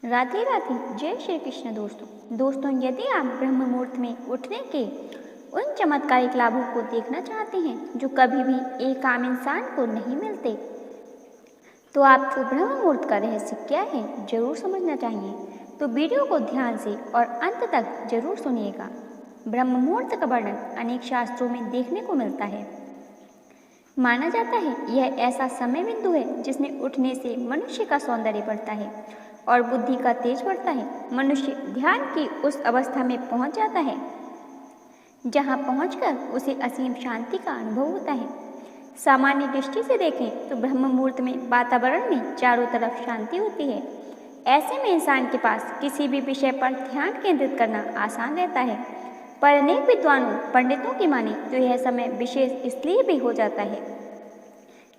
राधे राधे। जय श्री कृष्ण। दोस्तों यदि आप ब्रह्म मुहूर्त में उठने के उन चमत्कारिक लाभों को देखना चाहते हैं जो कभी भी एक आम इंसान को नहीं मिलते, तो आपको ब्रह्म मुहूर्त का रहस्य क्या है जरूर समझना चाहिए। तो वीडियो को ध्यान से और अंत तक जरूर सुनिएगा। ब्रह्म मुहूर्त का वर्णन अनेक शास्त्रों में देखने को मिलता है। माना जाता है यह ऐसा समय बिंदु है जिसमें उठने से मनुष्य का सौंदर्य बढ़ता है और बुद्धि का तेज बढ़ता है। मनुष्य ध्यान की उस अवस्था में पहुंच जाता है जहां पहुंचकर उसे असीम शांति का अनुभव होता है। सामान्य दृष्टि से देखें तो ब्रह्म मुहूर्त में वातावरण में चारों तरफ शांति होती है। ऐसे में इंसान के पास किसी भी विषय पर ध्यान केंद्रित करना आसान रहता है। पर अनेक विद्वानों पंडितों की माने तो यह समय विशेष इसलिए भी हो जाता है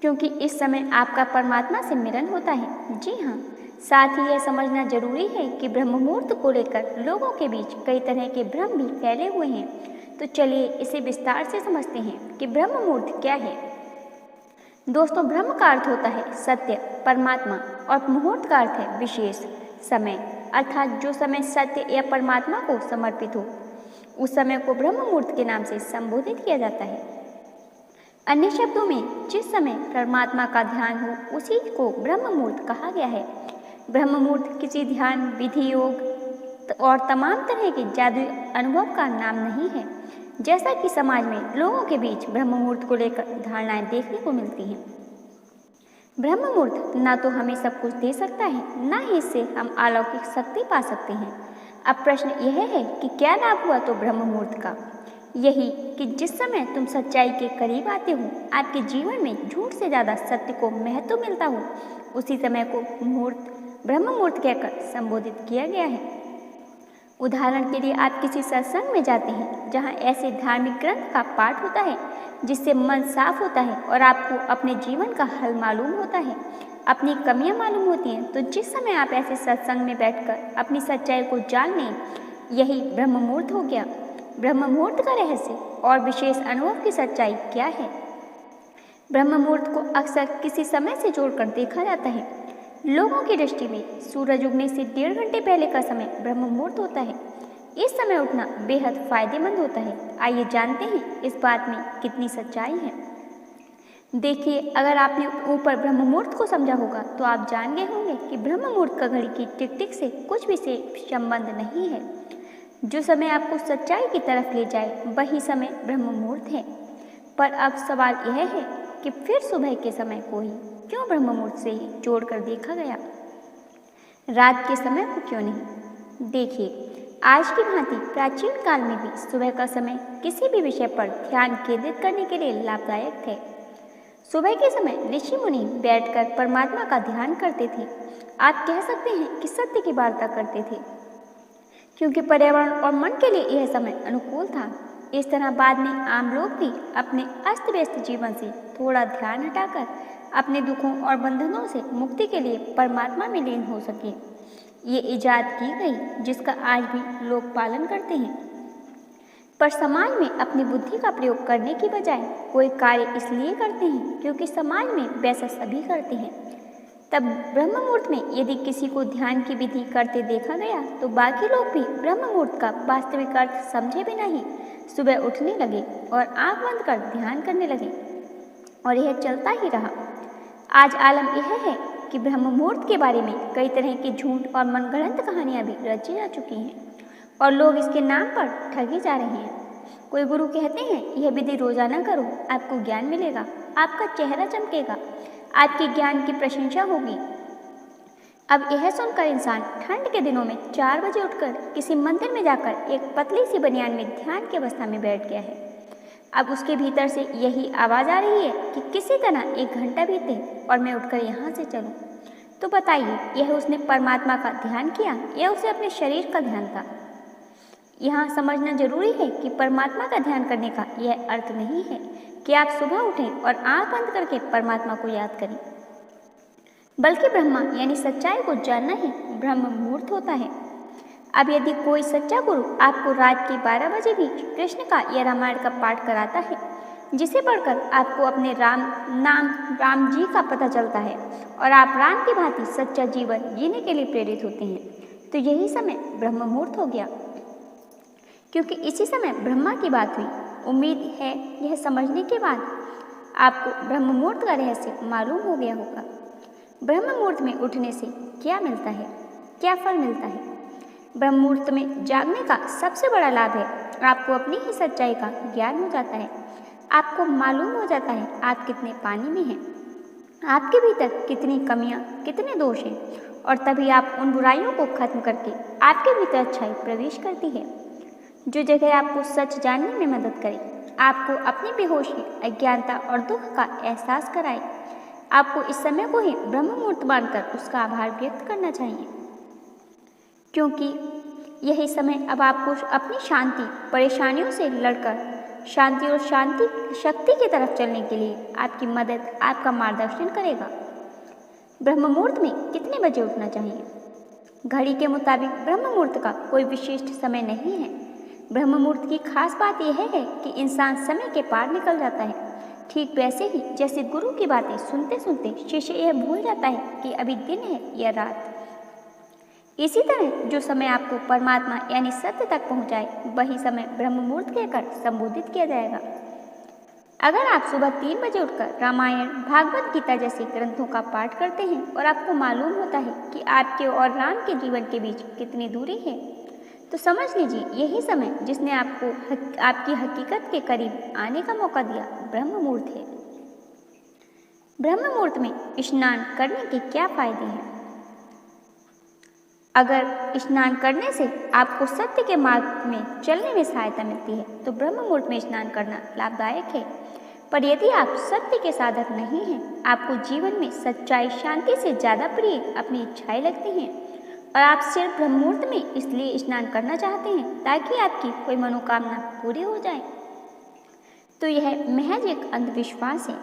क्योंकि इस समय आपका परमात्मा से मिलन होता है। जी हाँ, साथ ही यह समझना जरूरी है कि ब्रह्म मुहूर्त को लेकर लोगों के बीच कई तरह के भ्रम भी फैले हुए हैं। तो चलिए इसे विस्तार से समझते हैं कि ब्रह्म मुहूर्त क्या है। दोस्तों, ब्रह्म का अर्थ होता है सत्य, परमात्मा, और मुहूर्त का अर्थ है विशेष समय, अर्थात जो समय सत्य या परमात्मा को समर्पित हो उस समय को ब्रह्म मुहूर्त के नाम से संबोधित किया जाता है। अन्य शब्दों में जिस समय परमात्मा का ध्यान हो उसी को ब्रह्म मुहूर्त कहा गया है। ब्रह्म मुहूर्त किसी ध्यान, विधि, योग और तमाम तरह के जादुई अनुभव का नाम नहीं है, जैसा कि समाज में लोगों के बीच ब्रह्म मुहूर्त को लेकर धारणाएं देखने को मिलती हैं। ब्रह्म मुहूर्त ना तो हमें सब कुछ दे सकता है, ना ही इससे हम अलौकिक शक्ति पा सकते हैं। अब प्रश्न यह है कि क्या लाभ हुआ तो ब्रह्म मुहूर्त का? यही कि जिस समय तुम सच्चाई के करीब आते हो, आपके जीवन में झूठ से ज़्यादा सत्य को महत्व मिलता हो, उसी समय को ब्रह्म मुहूर्त कहकर संबोधित किया गया है। उदाहरण के लिए आप किसी सत्संग में जाते हैं जहां ऐसे धार्मिक ग्रंथ का पाठ होता है जिससे मन साफ होता है और आपको अपने जीवन का हल मालूम होता है, अपनी कमियां मालूम होती हैं। तो जिस समय आप ऐसे सत्संग में बैठकर अपनी सच्चाई को जान लें, यही ब्रह्म मुहूर्त हो गया। ब्रह्म मुहूर्त का रहस्य और विशेष अनुभव की सच्चाई क्या है? ब्रह्म मुहूर्त को अक्सर किसी समय से जोड़कर देखा जाता है। लोगों की दृष्टि में सूरज उगने से 1.5 घंटे पहले का समय ब्रह्म मुहूर्त होता है। इस समय उठना बेहद फायदेमंद होता है। आइए जानते हैं इस बात में कितनी सच्चाई है। देखिए, अगर आपने ऊपर ब्रह्म मुहूर्त को समझा होगा तो आप जान गए होंगे कि ब्रह्म मुहूर्त का घड़ी की टिक टिक से कुछ भी से संबंध नहीं है। जो समय आपको सच्चाई की तरफ ले जाए वही समय ब्रह्म मुहूर्त है। पर अब सवाल यह है कि फिर सुबह के समय को ही क्यों ब्रह्म मुहूर्त से ही जोड़कर देखा गया, रात के समय को क्यों नहीं? देखिए, आज की भांति प्राचीन काल में भी सुबह का समय किसी भी विषय पर ध्यान केंद्रित करने के लिए लाभदायक थे। सुबह के समय ऋषि मुनि बैठकर परमात्मा का ध्यान करते थे। आप कह सकते हैं कि सत्य की वार्ता करते थे, क्योंकि पर्यावरण और मन के लिए यह समय अनुकूल था। इस तरह बाद में आम लोग भी अपने अस्त व्यस्त जीवन से थोड़ा ध्यान हटाकर अपने दुखों और बंधनों से मुक्ति के लिए परमात्मा में लीन हो सके। ये इजाद की गई जिसका आज भी लोग पालन करते हैं। पर समाज में अपनी बुद्धि का प्रयोग करने की बजाय कोई कार्य इसलिए करते हैं क्योंकि समाज में वैसा सभी करते हैं। तब ब्रह्म मुहूर्त में यदि किसी को ध्यान की विधि करते देखा गया तो बाकी लोग भी ब्रह्म मुहूर्त का वास्तविक अर्थ समझे बिना ही सुबह उठने लगे और आंख बंद कर ध्यान करने लगे, और यह चलता ही रहा। आज आलम यह है कि ब्रह्म मुहूर्त के बारे में कई तरह की झूठ और मनगढ़ंत कहानियां भी रची जा चुकी हैं और लोग इसके नाम पर ठगे जा रहे हैं। कोई गुरु कहते हैं यह विधि रोजाना करो, आपको ज्ञान मिलेगा, आपका चेहरा चमकेगा, आपके ज्ञान की प्रशंसा होगी। अब यह सुनकर इंसान ठंड के दिनों में 4 बजे उठकर किसी मंदिर में जाकर एक पतली सी बनियान में ध्यान की अवस्था में बैठ गया है। अब उसके भीतर से यही आवाज़ आ रही है कि किसी तरह 1 घंटा बीते और मैं उठकर यहाँ से चलूँ। तो बताइए, यह उसने परमात्मा का ध्यान किया या उसे अपने शरीर का ध्यान था? यहाँ समझना जरूरी है कि परमात्मा का ध्यान करने का यह अर्थ नहीं है कि आप सुबह उठें और आंख बंद करके परमात्मा को याद करें, बल्कि ब्रह्मा यानी सच्चाई को जानना ही ब्रह्म मुहूर्त होता है। अब यदि कोई सच्चा गुरु आपको रात के 12 बजे भी कृष्ण का या रामायण का पाठ कराता है जिसे पढ़कर आपको अपने राम जी का पता चलता है और आप राम की भांति सच्चा जीवन जीने के लिए प्रेरित होते हैं। तो यही समय ब्रह्म मुहूर्त हो गया, क्योंकि इसी समय ब्रह्मा की बात हुई। उम्मीद है यह समझने के बाद आपको ब्रह्म मुहूर्त का रहस्य मालूम हो गया होगा। ब्रह्म मुहूर्त में उठने से क्या मिलता है, क्या फल मिलता है? ब्रह्म मुहूर्त में जागने का सबसे बड़ा लाभ है आपको अपनी ही सच्चाई का ज्ञान हो जाता है। आपको मालूम हो जाता है आप कितने पानी में हैं, आपके भीतर कितनी कमियां, कितने दोष हैं, और तभी आप उन बुराइयों को खत्म करके आपके भीतर अच्छाई प्रवेश करती है, जो जगह आपको सच जानने में मदद करे, आपको अपनी बेहोशी, अज्ञानता और दुख का एहसास कराए। आपको इस समय को ही ब्रह्म मुहूर्त मानकर उसका आभार व्यक्त करना चाहिए, क्योंकि यही समय अब आपको अपनी शांति, परेशानियों से लड़कर शांति और शांति शक्ति की तरफ चलने के लिए आपकी मदद, आपका मार्गदर्शन करेगा। ब्रह्म मुहूर्त में कितने बजे उठना चाहिए? घड़ी के मुताबिक ब्रह्म मुहूर्त का कोई विशिष्ट समय नहीं है। ब्रह्म मुहूर्त की खास बात यह है कि इंसान समय के पार निकल जाता है। ठीक वैसे ही जैसे गुरु की बातें सुनते सुनते शिष्य यह भूल जाता है कि अभी दिन है या रात। इसी तरह जो समय आपको परमात्मा यानी सत्य तक पहुंचाए, वही समय ब्रह्म मुहूर्त कहकर संबोधित किया जाएगा। अगर आप सुबह 3 बजे उठकर रामायण, भागवत गीता जैसे ग्रंथों का पाठ करते हैं और आपको मालूम होता है कि आपके और राम के जीवन के बीच कितनी दूरी है, तो समझ लीजिए यही समय जिसने आपको आपकी हकीकत के करीब आने का मौका दिया ब्रह्म मुहूर्त है। ब्रह्म मुहूर्त में स्नान करने के क्या फायदे हैं? अगर स्नान करने से आपको सत्य के मार्ग में चलने में सहायता मिलती है तो ब्रह्म मुहूर्त में स्नान करना लाभदायक है। पर यदि आप सत्य के साधक नहीं हैं, आपको जीवन में सच्चाई, शांति से ज़्यादा प्रिय अपनी इच्छाएं लगती हैं और आप सिर्फ ब्रह्म मुहूर्त में इसलिए स्नान करना चाहते हैं ताकि आपकी कोई मनोकामना पूरी हो जाए, तो यह महज एक अंधविश्वास है।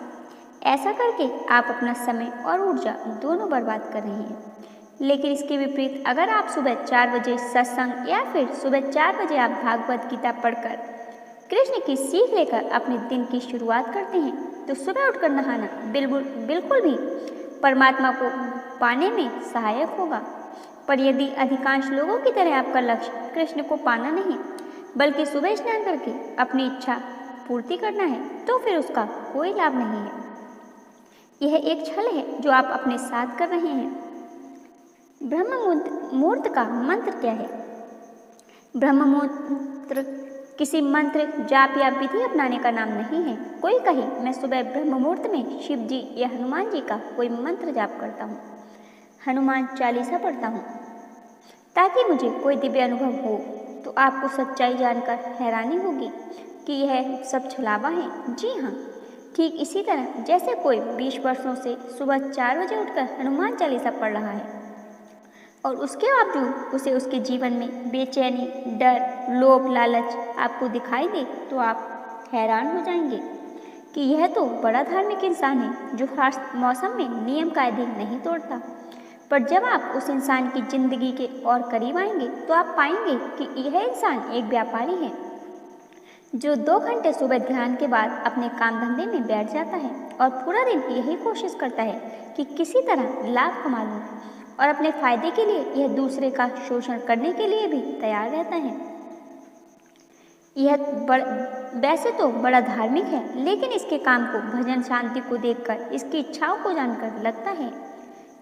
ऐसा करके आप अपना समय और ऊर्जा दोनों बर्बाद कर रहे हैं। लेकिन इसके विपरीत अगर आप सुबह 4 बजे सत्संग या फिर सुबह 4 बजे आप भागवत गीता पढ़कर कृष्ण की सीख लेकर अपने दिन की शुरुआत करते हैं, तो सुबह उठकर नहाना बिल्कुल भी परमात्मा को पाने में सहायक होगा। पर यदि अधिकांश लोगों की तरह आपका लक्ष्य कृष्ण को पाना नहीं बल्कि सुबह स्नान करके अपनी इच्छा पूर्ति करना है, तो फिर उसका कोई लाभ नहीं है। यह एक छल है जो आप अपने साथ कर रहे हैं। ब्रह्म मुहूर्त का मंत्र क्या है? ब्रह्म मुहूर्त किसी मंत्र, जाप या विधि अपनाने का नाम नहीं है। कोई कहे मैं सुबह ब्रह्म मुहूर्त में शिव जी या हनुमान जी का कोई मंत्र जाप करता हूँ, हनुमान चालीसा पढ़ता हूँ ताकि मुझे कोई दिव्य अनुभव हो, तो आपको सच्चाई जानकर हैरानी होगी कि यह सब छलावा है। जी हाँ, ठीक इसी तरह जैसे कोई 20 वर्षों से सुबह 4 बजे उठकर हनुमान चालीसा पढ़ रहा है और उसके बावजूद उसे उसके जीवन में बेचैनी, डर, लोभ, लालच आपको दिखाई दे, तो आप हैरान हो जाएंगे कि यह तो बड़ा धार्मिक इंसान है जो हर मौसम में नियम कायदे नहीं तोड़ता। पर जब आप उस इंसान की जिंदगी के और करीब आएंगे तो आप पाएंगे कि यह इंसान एक व्यापारी है जो 2 घंटे सुबह ध्यान के बाद अपने काम धंधे में बैठ जाता है और पूरा दिन यही कोशिश करता है कि किसी तरह लाभ कमा लूं, और अपने फायदे के लिए यह दूसरे का शोषण करने के लिए भी तैयार रहता है। यह वैसे तो बड़ा धार्मिक है, लेकिन इसके काम को, भजन शांति को देखकर, इसकी इच्छाओं को जानकर लगता है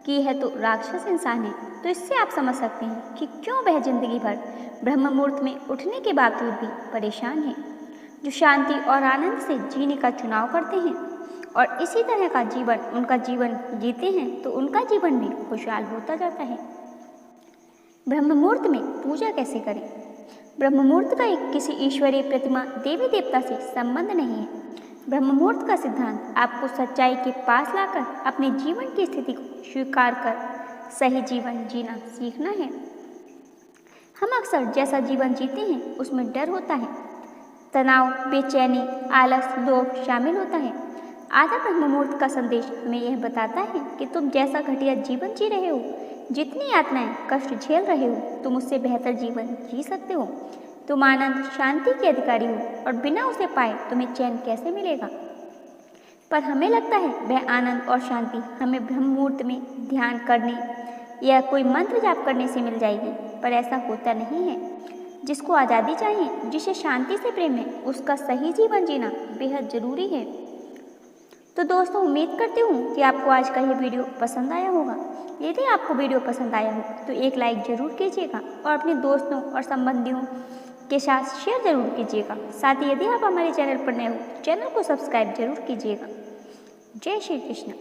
कि यह तो राक्षस इंसान है। तो इससे आप समझ सकते हैं कि क्यों वह जिंदगी भर ब्रह्म मुहूर्त में उठने के बावजूद भी परेशान है। जो शांति और आनंद से जीने का चुनाव करते हैं और इसी तरह का जीवन उनका जीवन जीते हैं, तो उनका जीवन भी खुशहाल होता जाता है। ब्रह्म मुहूर्त में पूजा कैसे करें? ब्रह्म मुहूर्त का एक किसी ईश्वरीय प्रतिमा, देवी देवता से संबंध नहीं है। ब्रह्म मुहूर्त का सिद्धांत आपको सच्चाई के पास लाकर अपने जीवन की स्थिति को स्वीकार कर सही जीवन जीना सीखना है। हम अक्सर जैसा जीवन जीते हैं उसमें डर होता है, तनाव, बेचैनी, आलस, लोभ शामिल होता है। आधा ब्रह्म मुहूर्त का संदेश हमें यह बताता है कि तुम जैसा घटिया जीवन जी रहे हो, जितनी यातनाएं, कष्ट झेल रहे हो, तुम उससे बेहतर जीवन जी सकते हो। तुम आनंद शांति के अधिकारी हो और बिना उसे पाए तुम्हें चैन कैसे मिलेगा। पर हमें लगता है वह आनंद और शांति हमें ब्रह्म मुहूर्त में ध्यान करने या कोई मंत्र जाप करने से मिल जाएगी, पर ऐसा होता नहीं है। जिसको आज़ादी चाहिए, जिसे शांति से प्रेम है, उसका सही जीवन जीना बेहद ज़रूरी है। तो दोस्तों, उम्मीद करती हूँ कि आपको आज का ये वीडियो पसंद आया होगा। यदि आपको वीडियो पसंद आया हो तो एक लाइक ज़रूर कीजिएगा और अपने दोस्तों और संबंधियों के साथ शेयर ज़रूर कीजिएगा। साथ ही यदि आप हमारे चैनल पर नए हो तो चैनल को सब्सक्राइब जरूर कीजिएगा। जय श्री कृष्ण।